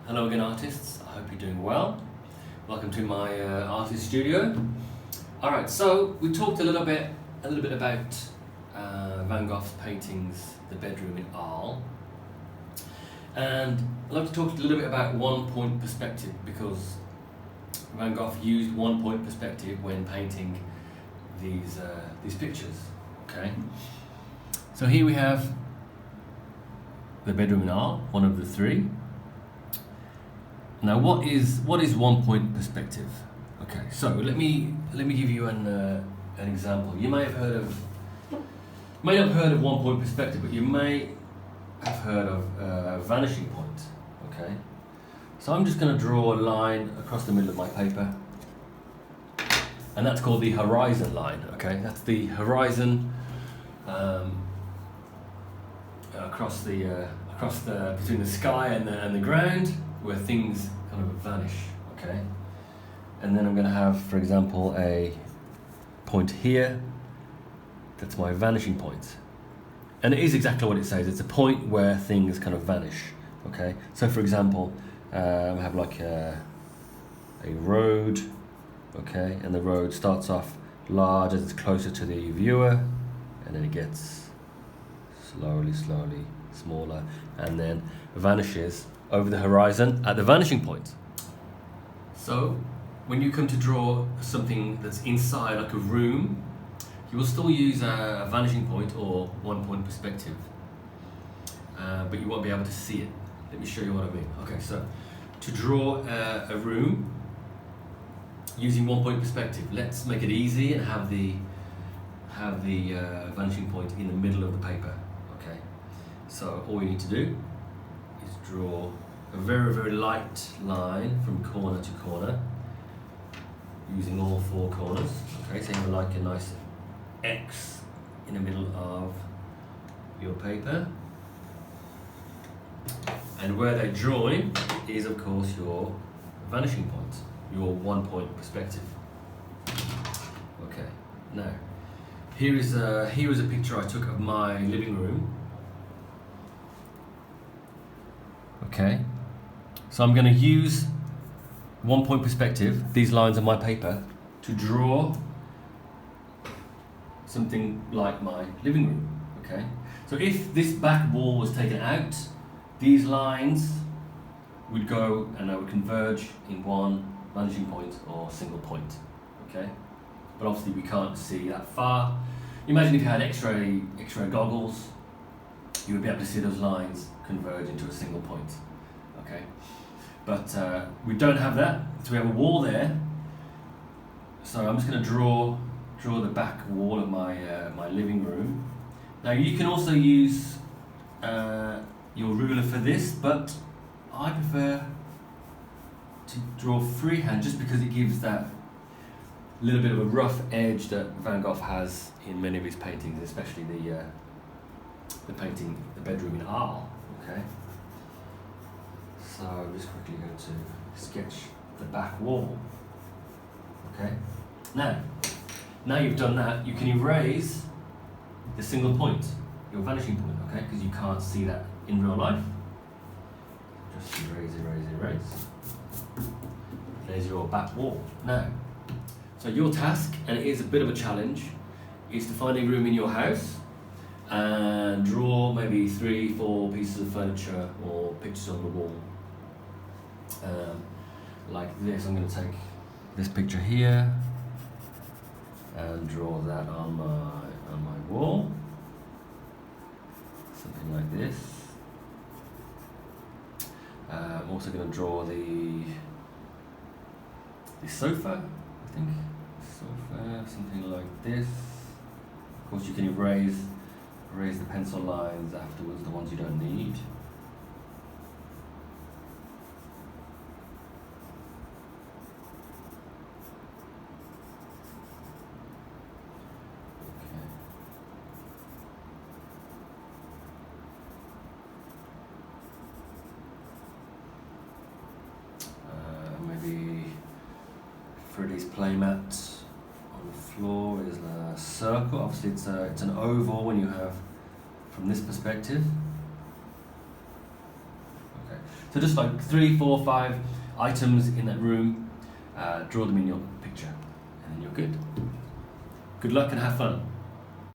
Hello again, artists. I hope you're doing well. Welcome to my artist studio. All right, so we talked a little bit about Van Gogh's paintings, The Bedroom in Arles, and I'd like to talk a little bit about one-point perspective because Van Gogh used one-point perspective when painting these pictures. Okay, so here we have The Bedroom in Arles, one of the three. Now, what is one-point perspective? Okay, so let me give you an example. You may not have heard of one-point perspective, but you may have heard of vanishing point. Okay, so I'm just going to draw a line across the middle of my paper, and that's called the horizon line. Okay, that's the horizon across the between the sky and the ground, where things kind of vanish, okay? And then I'm going to have, for example, a point here. That's my vanishing point. And it is exactly what it says. It's a point where things kind of vanish, okay? So, for example, I have like a road, okay? And the road starts off large as it's closer to the viewer, and then it gets slowly smaller, and then vanishes over the horizon at the vanishing point. So when you come to draw something that's inside, like a room, you will still use a vanishing point or one-point perspective, but you won't be able to see it. Let me show you what I mean. Okay, so to draw a room using one-point perspective, let's make it easy and have the vanishing point in the middle of the paper. Okay, so all you need to do is draw a very light line from corner to corner using all four corners. Okay, so you have like a nice X in the middle of your paper, and where they join is of course your vanishing point, your one-point perspective. Okay, now here is a picture I took of my living room. Okay, so I'm going to use one-point perspective, these lines on my paper, to draw something like my living room. Okay, so if this back wall was taken out, these lines would go and they would converge in one vanishing point or single point. Okay, but obviously we can't see that far. Imagine if you had X-ray goggles, you would be able to see those lines converge into a single point. Okay, but we don't have that, so we have a wall there. So I'm just going to draw the back wall of my my living room. Now you can also use your ruler for this, but I prefer to draw freehand just because it gives that little bit of a rough edge that Van Gogh has in many of his paintings, especially the painting The Bedroom in Arles. Okay, so I'm just quickly going to sketch the back wall. Okay, now you've done that, you can erase the single point, your vanishing point, okay, because you can't see that in real life. Just erase. There's your back wall. Now, so your task, and it is a bit of a challenge, is to find a room in your house and draw maybe 3-4 pieces of furniture or pictures on the wall. Like this. I'm going to take this picture here and draw that on my wall. Something like this. I'm also going to draw the sofa, I think. Sofa, something like this. Of course, you can erase the pencil lines afterwards, the ones you don't need. Maybe Freddy's playmat on the floor is a circle. Obviously, it's an oval when you have from this perspective. Okay, So just like 3, 4, 5 items in that room, draw them in your picture, and then you're good. Good luck and have fun.